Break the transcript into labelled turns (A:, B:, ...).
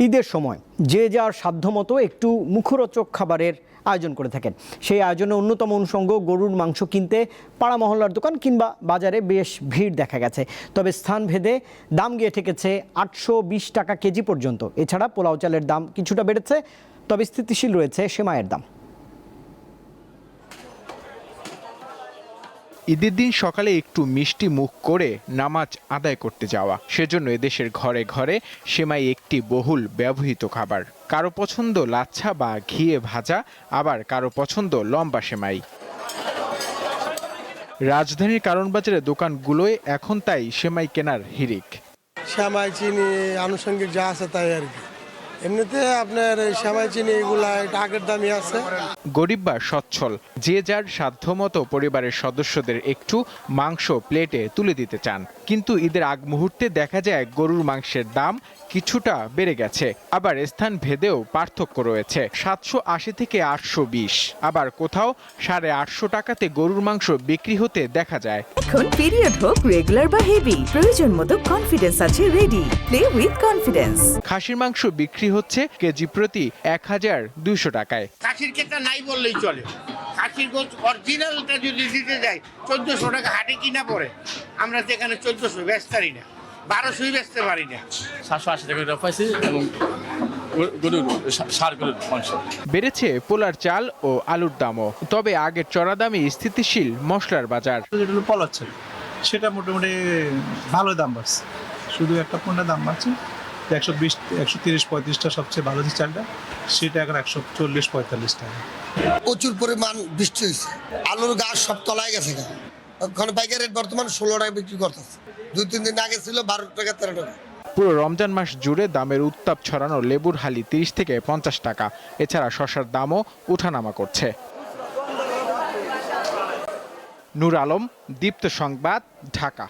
A: ঈদের সময় যে যার সাধ্যমতো একটু মুখরোচক খাবারের আয়োজন করে থাকেন। সেই আয়োজনে অন্যতম অনুষঙ্গ গরুর মাংস কিনতে পাড়া মহল্লার দোকান কিংবা বাজারে বেশ ভিড় দেখা গেছে। তবে স্থানভেদে দাম গিয়ে ঠেকেছে 820 টাকা কেজি পর্যন্ত। এছাড়া পোলাও চালের দাম কিছুটা বেড়েছে, তবে স্থিতিশীল রয়েছে সেমাইয়ের দাম।
B: ঈদের দিন সকালে একটু মিষ্টি মুখ করে নামাজ আদায় করতে যাওয়া, সেজন্য এদেশের ঘরে ঘরে সেমাই একটি বহুল ব্যবহৃত খাবার। কারো পছন্দ লাচ্ছা বা ঘিয়ে ভাজা, আবার কারো পছন্দ লম্বা সেমাই। রাজধানীর কারণ বাজারের দোকানগুলোয় এখন তাই সেমাই কেনার হিড়িক।
C: সেমাই চিনি আনুষঙ্গিক যা আছে তাই আর কি। এমনিতে আপনার সেমাই চিনি এগুলা আগের দামই আছে।
B: গরিব বা সচ্ছল যে যার সাধ্যমতো পরিবারের সদস্যদের একটু মাংস প্লেটে তুলে দিতে চান, কিন্তু ঈদের আগ মুহূর্তে দেখা যায় গরুর মাংসের দাম কিছুটা বেড়ে গেছে। আবার স্থান ভেদেও পার্থক্য রয়েছে, 780 থেকে 820, আবার কোথাও 850 টাকাতে গরুর মাংস বিক্রি হতে দেখা যায়।
D: এখন পিরিয়ড হোক রেগুলার বা হেভি, প্রয়োজন মতো কনফিডেন্স আছে রেডি। Play with confidence.
B: খাসির মাংস বিক্রি হচ্ছে কেজি প্রতি 1200 টাকায়।
E: খাসির কেটা নাই বললেই চলে। খাসির গোশ অরিজিনালটা যদি দিতে যাই 1400 টাকা হাটে কিনা পড়ে, আমরা তো এখানে 1400 বেচতারি না, 1200 বেচতে পারি না।
F: 780 টাকা পাইছি এবং গরুর মাংস
B: বেড়েছে পোলার চাল ও আলুর দামও, তবে আগের চড়া দামে স্থিতিশীল মশলার বাজার।
G: যেটা পোলার চাল সেটা মোটামুটি ভালো দাম বাড়ছে, শুধু একটা পণ্যের দাম বাড়ছে 120, 130, 35টা সবচেয়ে ভালো যে চালটা, সেটা এখন 140, 45 টাকা।
H: প্রচুর পরিমাণ বৃষ্টি হয়েছে, আলুর গাছ সব তলায় গেছে। ওখানে পাইকারি রেট বর্তমান 16 টাকা বিক্রি করতেছে, 2-3 দিন আগে ছিল 12 টাকা 13 টাকা।
B: পুরো রমজান মাস জুড়ে দামের উত্তাপ ছড়ানো লেবুর হালি 30 থেকে 50 টাকা। এছাড়া শসার দামও উঠানামা করছে। নূর আলম, দীপ্ত সংবাদ, ঢাকা।